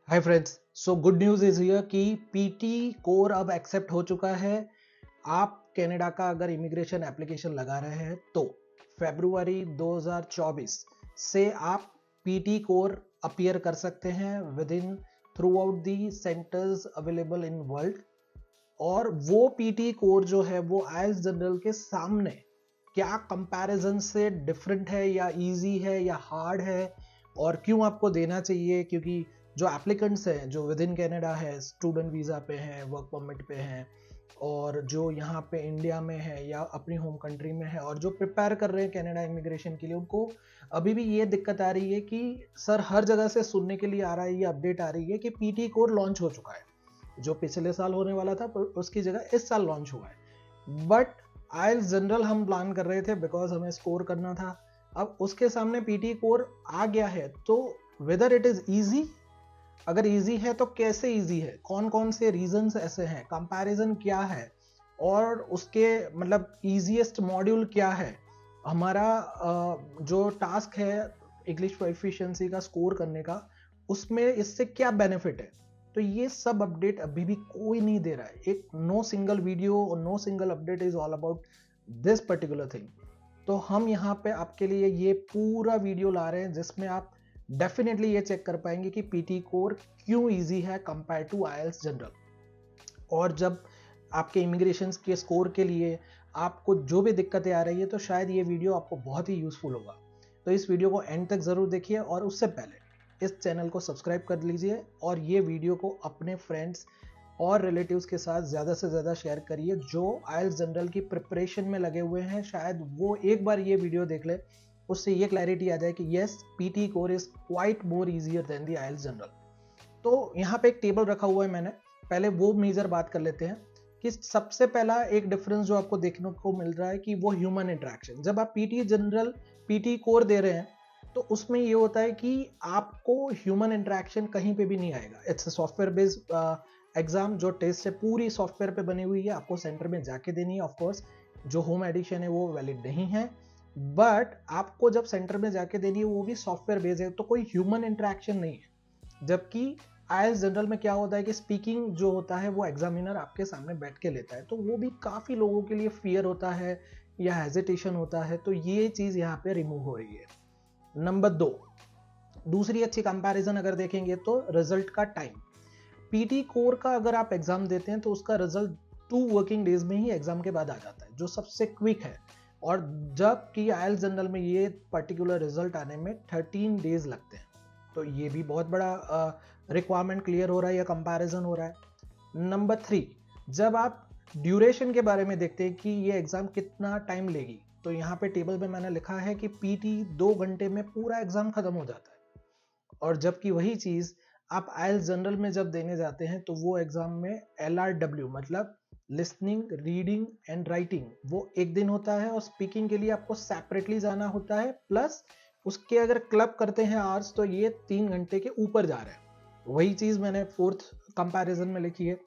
Hi friends, so good news is here कि PT core अब accept हो चुका है। आप कनाडा का अगर इमिग्रेशन एप्लीकेशन लगा रहे हैं तो फरवरी 2024 से आप पीटी कोर अपीयर कर सकते हैं with in through out the centres available in world. और वो पीटी कोर जो है वो आईएलटीएस जनरल के सामने क्या कंपैरिजन से डिफरेंट है या इजी है या हार्ड है, और क्यों आपको देना चाहिए। क्योंकि जो एप्लीकेंट्स हैं जो विद इन कैनेडा है, स्टूडेंट वीज़ा पे हैं, वर्क परमिट पे हैं, और जो यहाँ पे इंडिया में है या अपनी होम कंट्री में है और जो प्रिपेयर कर रहे हैं कनाडा इमिग्रेशन के लिए, उनको अभी भी ये दिक्कत आ रही है कि सर हर जगह से सुनने के लिए आ रहा है, ये अपडेट आ रही है कि पीटी कोर लॉन्च हो चुका है। जो पिछले साल होने वाला था पर उसकी जगह इस साल लॉन्च हुआ है। बट आईएलटीएस जनरल हम प्लान कर रहे थे बिकॉज हमें स्कोर करना था। अब उसके सामने पीटी कोर आ गया है, तो वेदर इट इज ईजी, अगर इजी है तो कैसे इजी है, कौन कौन से रीजंस ऐसे हैं, कंपैरिजन क्या है, और उसके मतलब इजीएस्ट मॉड्यूल क्या है, हमारा जो टास्क है इंग्लिश प्रोफिशिएंसी का स्कोर करने का, उसमें इससे क्या बेनिफिट है। तो ये सब अपडेट अभी भी कोई नहीं दे रहा है। एक नो सिंगल वीडियो और no single update is all about this particular thing. तो हम यहाँ पे आपके लिए ये पूरा वीडियो ला रहे हैं जिसमें आप डेफिनेटली ये चेक कर पाएंगे कि पीटी कोर क्यों इजी है कंपेयर टू आईएलटीएस जनरल। और जब आपके इमिग्रेशन के स्कोर के लिए आपको जो भी दिक्कतें आ रही है तो शायद ये वीडियो आपको बहुत ही यूजफुल होगा। तो इस वीडियो को एंड तक ज़रूर देखिए, और उससे पहले इस चैनल को सब्सक्राइब कर लीजिए और ये वीडियो को अपने फ्रेंड्स और रिलेटिव्स के साथ ज़्यादा से ज़्यादा शेयर करिए जो आईएलटीएस जनरल की प्रिपरेशन में लगे हुए हैं। शायद वो एक बार ये वीडियो देख ले, उससे ये क्लैरिटी आ जाए कि yes, PT core is quite more easier than the IELTS general. तो यहाँ पे एक टेबल रखा हुआ है मैंने, पहले वो मेजर बात कर लेते हैं कि सबसे पहला एक डिफरेंस जो आपको देखने को मिल रहा है कि वो ह्यूमन इंटरेक्शन। जब आप पीटी जनरल पीटी कोर दे रहे हैं तो उसमें ये होता है कि आपको ह्यूमन इंटरेक्शन कहीं पे भी नहीं आएगा। इट्स सॉफ्टवेयर बेस्ड एग्जाम, जो टेस्ट है पूरी सॉफ्टवेयर पे बनी हुई है, आपको सेंटर में जाके देनी है। ऑफकोर्स जो होम एडिशन है वो वैलिड नहीं है, बट आपको जब सेंटर में जाके देनी है वो भी सॉफ्टवेयर बेस्ड है, तो कोई ह्यूमन इंटरेक्शन नहीं है। जबकि आईएलटीएस जनरल में क्या होता है कि स्पीकिंग जो होता है वो एग्जामिनर आपके सामने बैठ के लेता है, तो वो भी काफ़ी लोगों के लिए फियर होता है या हेजिटेशन होता है, तो ये चीज़ यहाँ पे रिमूव हो रही है। नंबर दो, दूसरी अच्छी कंपैरिजन अगर देखेंगे तो रिजल्ट का टाइम। पीटी कोर का अगर आप एग्जाम देते हैं तो उसका रिजल्ट 2 वर्किंग डेज में ही एग्जाम के बाद आ जाता है, जो सबसे क्विक है। और जबकि आईएलटीएस जनरल में ये पर्टिकुलर रिजल्ट आने में 13 डेज लगते हैं। तो ये भी बहुत बड़ा रिक्वायरमेंट क्लियर हो रहा है या कंपैरिजन हो रहा है। नंबर 3, जब आप ड्यूरेशन के बारे में देखते हैं कि ये एग्जाम कितना टाइम लेगी, तो यहाँ पे टेबल में मैंने लिखा है कि पीटी 2 घंटे में पूरा एग्जाम खत्म हो जाता है। और जबकि वही चीज आप आईएलटीएस जनरल में जब देने जाते हैं तो वो एग्जाम में एलआरडब्ल्यू मतलब लिसनिंग, रीडिंग एंड राइटिंग, वो एक दिन होता है, और स्पीकिंग के लिए आपको सेपरेटली जाना होता है, प्लस उसके अगर क्लब करते हैं आवर्स तो ये 3 घंटे के ऊपर जा रहा है। वही चीज मैंने फोर्थ कंपैरिजन में लिखी है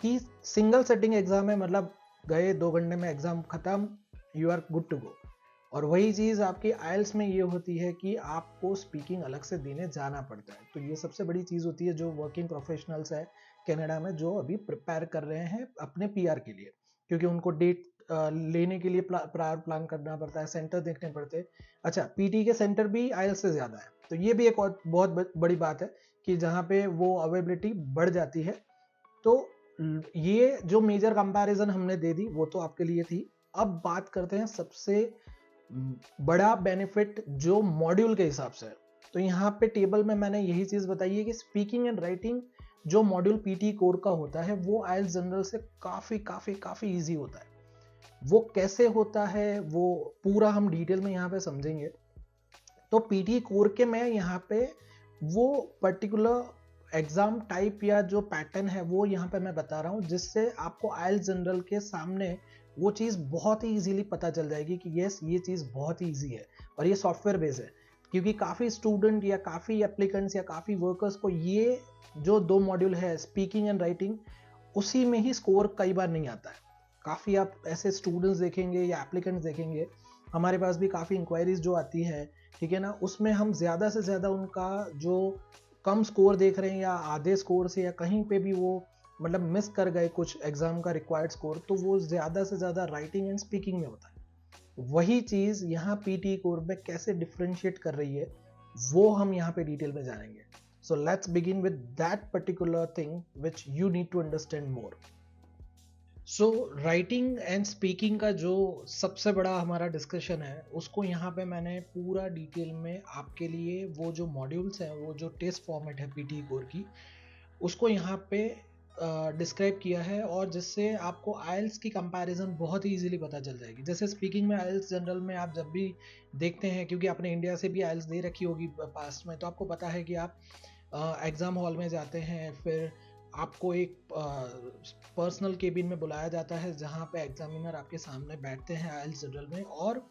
कि सिंगल सेटिंग एग्जाम है, मतलब गए 2 घंटे में एग्जाम खत्म, you are good to go. और वही चीज़ आपकी आइल्स में ये होती है कि आपको स्पीकिंग अलग से देने जाना पड़ता है। तो ये सबसे बड़ी चीज़ होती है जो वर्किंग प्रोफेशनल्स है कनाडा में, जो अभी प्रिपेयर कर रहे हैं अपने पीआर के लिए, क्योंकि उनको डेट लेने के लिए प्रायर प्लान करना पड़ता है, सेंटर देखने पड़ते हैं। अच्छा, पीटी के सेंटर भी आइल्स से ज़्यादा है, तो ये भी एक और बहुत बड़ी बात है कि जहाँ पे वो अवेलेबिलिटी बढ़ जाती है। तो ये जो मेजर कंपैरिजन हमने दे दी वो तो आपके लिए थी। अब बात करते हैं सबसे बड़ा बेनिफिट जो मॉड्यूल के हिसाब से है। तो यहाँ पे टेबल में मैंने यही चीज बताई है कि स्पीकिंग एंड राइटिंग जो मॉड्यूल पीटी कोर का होता है वो आईएलटीएस जनरल से काफी काफी काफी इजी होता है। वो कैसे होता है वो पूरा हम डिटेल में यहाँ पे समझेंगे। तो पीटी कोर के में यहाँ पे वो पर्टिकुलर एग्जाम टाइप या जो पैटर्न है वो यहाँ पे मैं बता रहा हूँ, जिससे आपको आईएलटीएस जनरल के सामने वो चीज़ बहुत ही इजीली पता चल जाएगी कि यस, ये चीज़ बहुत ही इजी है और ये सॉफ्टवेयर बेस्ड है। क्योंकि काफ़ी स्टूडेंट या काफ़ी एप्लीकेंट्स या काफ़ी वर्कर्स को ये जो 2 मॉड्यूल है स्पीकिंग एंड राइटिंग, उसी में ही स्कोर कई बार नहीं आता है। काफ़ी आप ऐसे स्टूडेंट्स देखेंगे या एप्लीकेंट्स देखेंगे, हमारे पास भी काफ़ी इंक्वायरीज जो आती है, ठीक है ना, उसमें हम ज़्यादा से ज़्यादा उनका जो कम स्कोर देख रहे हैं या आधे स्कोर से या कहीं पे भी वो मतलब मिस कर गए कुछ एग्जाम का रिक्वायर्ड स्कोर, तो वो ज़्यादा से ज़्यादा राइटिंग एंड स्पीकिंग में होता है। वही चीज़ यहाँ पीटी कोर में कैसे डिफ्रेंशिएट कर रही है वो हम यहाँ पे डिटेल में जानेंगे। So let's begin with that particular thing which you need to understand more. So writing and speaking का जो सबसे बड़ा हमारा डिस्कशन है उसको यहाँ पे मैंने पूरा डिटेल में आपके लिए वो जो मॉड्यूल्स हैं, वो जो टेस्ट फॉर्मेट है पीटी कोर की, उसको यहाँ पे डिस्क्राइब किया है, और जिससे आपको आइल्स की कंपैरिजन बहुत ही इजीली पता चल जाएगी। जैसे स्पीकिंग में आइल्स जनरल में आप जब भी देखते हैं, क्योंकि आपने इंडिया से भी आइल्स दे रखी होगी पास्ट में, तो आपको पता है कि आप एग्ज़ाम हॉल में जाते हैं, फिर आपको एक पर्सनल केबिन में बुलाया जाता है जहाँ पे एग्जामिनर आपके सामने बैठते हैं आइल्स जनरल में, और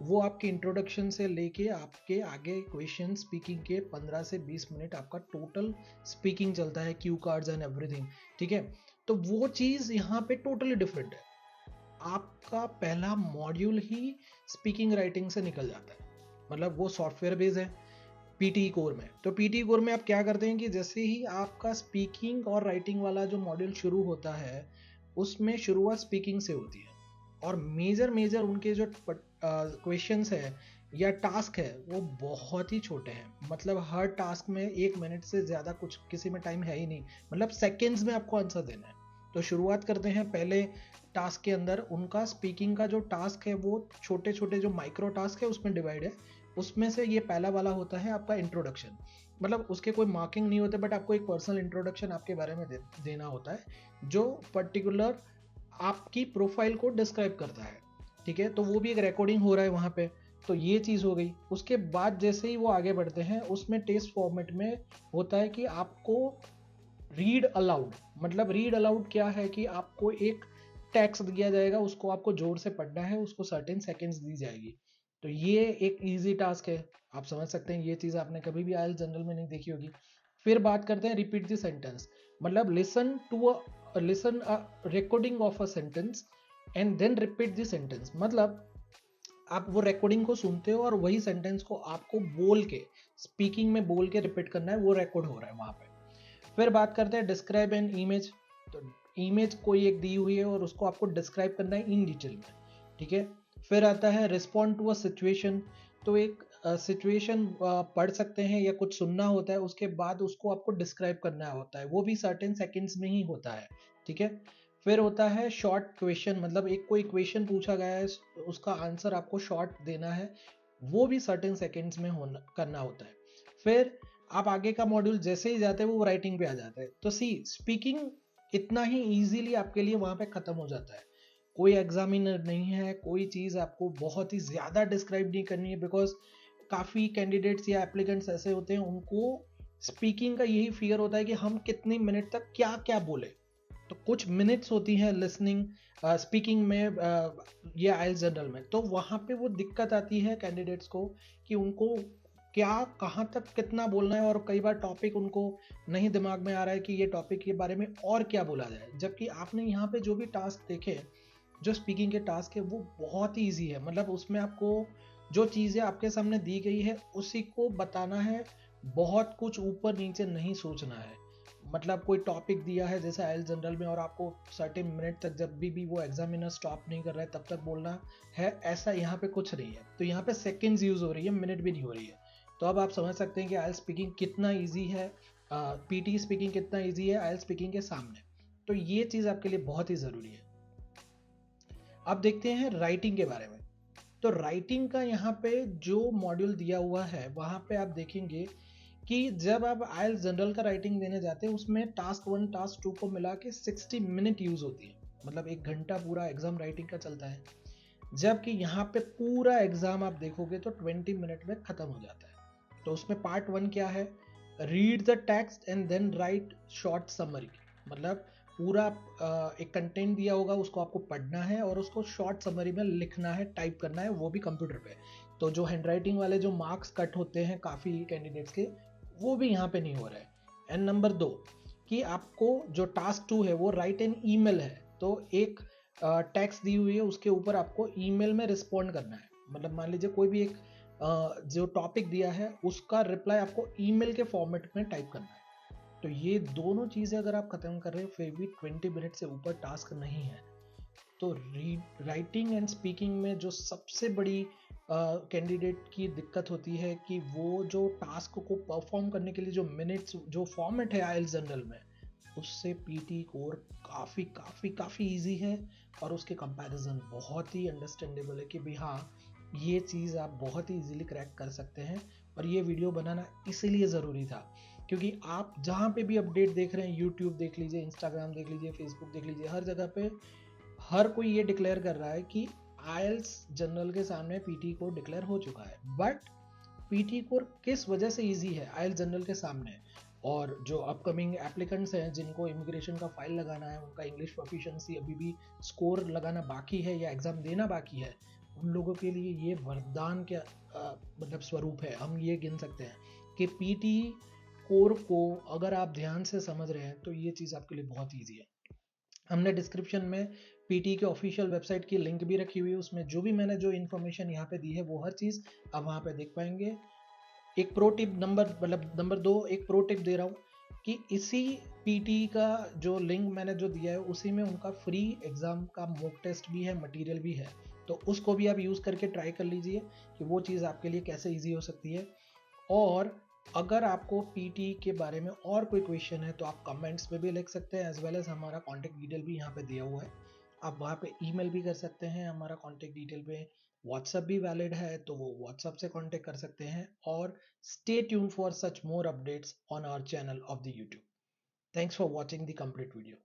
वो आपके इंट्रोडक्शन से लेके आपके आगे क्वेश्चन स्पीकिंग के 15 से 20 मिनट आपका टोटल स्पीकिंग चलता है, क्यू कार्ड्स एंड एवरीथिंग, ठीक है। तो वो चीज़ यहाँ पे टोटली डिफरेंट है। आपका पहला मॉड्यूल ही स्पीकिंग राइटिंग से निकल जाता है, मतलब वो सॉफ्टवेयर बेस्ड है पीटी कोर में। तो पीटी कोर में आप क्या करते हैं कि जैसे ही आपका स्पीकिंग और राइटिंग वाला जो मॉड्यूल शुरू होता है, उसमें शुरुआत स्पीकिंग से होती है, और मेजर उनके जो क्वेश्चंस है या टास्क है वो बहुत ही छोटे हैं। मतलब हर टास्क में 1 मिनट से ज़्यादा कुछ किसी में टाइम है ही नहीं, मतलब सेकेंड्स में आपको आंसर देना है। तो शुरुआत करते हैं पहले टास्क के अंदर। उनका स्पीकिंग का जो टास्क है वो छोटे छोटे जो माइक्रो टास्क है उसमें डिवाइड है। उसमें से ये पहला वाला होता है आपका इंट्रोडक्शन, मतलब उसके कोई मार्किंग नहीं होते, बट आपको एक पर्सनल इंट्रोडक्शन आपके बारे में देना होता है जो पर्टिकुलर आपकी प्रोफाइल को डिस्क्राइब करता है, ठीक है। तो वो भी एक रिकॉर्डिंग हो रहा है वहाँ पे, तो ये चीज़ हो गई। उसके बाद जैसे ही वो आगे बढ़ते हैं, उसमें टेस्ट फॉर्मेट में होता है कि आपको रीड अलाउड, मतलब रीड अलाउड क्या है कि आपको एक टेक्स्ट दिया जाएगा, उसको आपको जोर से पढ़ना है, उसको सर्टेन सेकेंड्स दी जाएगी। तो ये एक इजी टास्क है, आप समझ सकते हैं। ये चीज़ आपने कभी भी आइल्स जनरल में नहीं देखी होगी। फिर बात करते हैं रिपीट द सेंटेंस, मतलब listen a recording of a sentence and then repeat the sentence. मतलब आप वो रिकॉर्डिंग को सुनते हो और वही सेंटेंस को आपको बोल के, स्पीकिंग में बोल के रिपीट करना है, वो रिकॉर्ड हो रहा है वहाँ पे। फिर बात करते हैं डिस्क्राइब एन इमेज। तो इमेज कोई एक दी हुई है और उसको आपको डिस्क्राइब करना है इन डिटेल में, ठीक है। फिर आता है रिस्पॉन्ड टू अ सिचुएशन। तो एक सिचुएशन पढ़ सकते हैं या कुछ सुनना होता है, उसके बाद उसको आपको डिस्क्राइब करना होता है, वो भी सर्टेन सेकेंड्स में ही होता है, ठीक है। फिर होता है शॉर्ट क्वेश्चन, मतलब एक कोई क्वेश्चन पूछा गया है, उसका आंसर आपको शॉर्ट देना है, वो भी सर्टेन सेकेंड्स में होना करना होता है। फिर आप आगे का मॉड्यूल जैसे ही जाते हैं वो राइटिंग पे आ जाता है। तो सी स्पीकिंग इतना ही इजीली आपके लिए वहां पे खत्म हो जाता है। कोई एग्जामिनर नहीं है, कोई चीज़ आपको बहुत ही ज़्यादा डिस्क्राइब नहीं करनी है, बिकॉज काफ़ी कैंडिडेट्स या एप्लीकेंट्स ऐसे होते हैं, उनको स्पीकिंग का यही फियर होता है कि हम कितनी मिनट तक क्या क्या बोले। तो कुछ मिनट्स होती हैं लिसनिंग स्पीकिंग में या आइल्स जनरल में, तो वहाँ पे वो दिक्कत आती है कैंडिडेट्स को कि उनको क्या कहाँ तक कितना बोलना है, और कई बार टॉपिक उनको नहीं दिमाग में आ रहा है कि ये टॉपिक के बारे में और क्या बोला जाए। जबकि आपने यहाँ पे जो भी टास्क देखे, जो स्पीकिंग के टास्क है, वो बहुत ही ईजी है। मतलब उसमें आपको जो चीज़ें आपके सामने दी गई है उसी को बताना है, बहुत कुछ ऊपर नीचे नहीं सोचना है। मतलब कोई टॉपिक दिया है जैसे आइल्स जनरल में, और आपको सर्टेन मिनट तक जब भी वो एग्जामिनर स्टॉप नहीं कर रहा है तब तक बोलना है, ऐसा यहाँ पे कुछ नहीं है। तो यहाँ पे सेकेंड्स यूज हो रही है, मिनट भी नहीं हो रही है। तो अब आप समझ सकते हैं कि आइल्स स्पीकिंग कितना ईजी है, पीटी स्पीकिंग कितना ईजी है आइल्स स्पीकिंग के सामने। तो ये चीज़ आपके लिए बहुत ही ज़रूरी है। अब देखते हैं राइटिंग के बारे में। तो राइटिंग का यहाँ पे जो मॉड्यूल दिया हुआ है वहाँ पे आप देखेंगे कि जब आप आइल्स जनरल का राइटिंग देने जाते हैं, उसमें टास्क 1 टास्क 2 को मिला के 60 मिनट यूज होती है, मतलब 1 घंटा पूरा एग्जाम राइटिंग का चलता है। जबकि यहाँ पे पूरा एग्जाम आप देखोगे तो 20 मिनट में खत्म हो जाता है। तो उसमें पार्ट 1 क्या है, read the text and then write short summary. मतलब पूरा एक कंटेंट दिया होगा, उसको आपको पढ़ना है और उसको शॉर्ट समरी में लिखना है, टाइप करना है, वो भी कंप्यूटर पे। तो जो हैंड राइटिंग वाले जो मार्क्स कट होते हैं काफ़ी कैंडिडेट्स के, वो भी यहाँ पे नहीं हो रहा है। एंड नंबर 2 कि आपको जो टास्क 2 है वो राइट एन ईमेल है। तो एक टेक्स्ट दी हुई है, उसके ऊपर आपको ईमेल में रिस्पॉन्ड करना है। मतलब मान लीजिए कोई भी एक जो टॉपिक दिया है उसका रिप्लाई आपको ईमेल के फॉर्मेट में टाइप करना है। तो ये दोनों चीज़ें अगर आप खत्म कर रहे हो फिर भी 20 मिनट से ऊपर टास्क नहीं है। तो राइटिंग एंड स्पीकिंग में जो सबसे बड़ी कैंडिडेट की दिक्कत होती है कि वो जो टास्क को परफॉर्म करने के लिए जो मिनट्स जो फॉर्मेट है आइल्स जनरल में, उससे पीटी कोर काफ़ी काफ़ी काफ़ी इजी है और उसके कंपैरिजन बहुत ही अंडरस्टैंडेबल है कि भाई हाँ, ये चीज़ आप बहुत ही इजीली क्रैक कर सकते हैं। और ये वीडियो बनाना इसीलिए ज़रूरी था क्योंकि आप जहाँ पे भी अपडेट देख रहे हैं, यूट्यूब देख लीजिए, इंस्टाग्राम देख लीजिए, फेसबुक देख लीजिए, हर जगह पे हर कोई ये डिक्लेयर कर रहा है कि आयल्स जनरल के सामने पीटी कोर डिक्लेयर हो चुका है। बट पीटी कोर किस वजह से इजी है आयल्स जनरल के सामने? और जो अपकमिंग एप्लीकेंट्स हैं जिनको इमिग्रेशन का फाइल लगाना है, उनका इंग्लिश प्रोफिशिएंसी अभी भी स्कोर लगाना बाकी है या एग्जाम देना बाकी है, उन लोगों के लिए ये वरदान के मतलब स्वरूप है। हम ये गिन सकते हैं कि पीटी कोर को अगर आप ध्यान से समझ रहे हैं तो ये चीज़ आपके लिए बहुत ईजी है। हमने डिस्क्रिप्शन में पीटी के ऑफिशियल वेबसाइट की लिंक भी रखी हुई है, उसमें जो भी मैंने जो इन्फॉर्मेशन यहाँ पे दी है वो हर चीज़ आप वहाँ पे देख पाएंगे। एक प्रो टिप नंबर 2 एक प्रो टिप दे रहा हूँ कि इसी पीटी का जो लिंक मैंने जो दिया है उसी में उनका फ्री एग्ज़ाम का मॉक टेस्ट भी है, मटेरियल भी है। तो उसको भी आप यूज़ करके ट्राई कर लीजिए कि वो चीज़ आपके लिए कैसे ईजी हो सकती है। और अगर आपको पीटी के बारे में और कोई क्वेश्चन है तो आप कमेंट्स में भी लिख सकते हैं, एज वेल एज हमारा कॉन्टैक्ट डिटेल भी यहाँ पे दिया हुआ है। आप वहाँ पे ईमेल भी कर सकते हैं, हमारा कॉन्टैक्ट डिटेल पे व्हाट्सएप भी वैलिड है तो वो व्हाट्सएप से कॉन्टैक्ट कर सकते हैं। और stay tune for such more updates on our channel of the YouTube. Thanks for watching the complete video.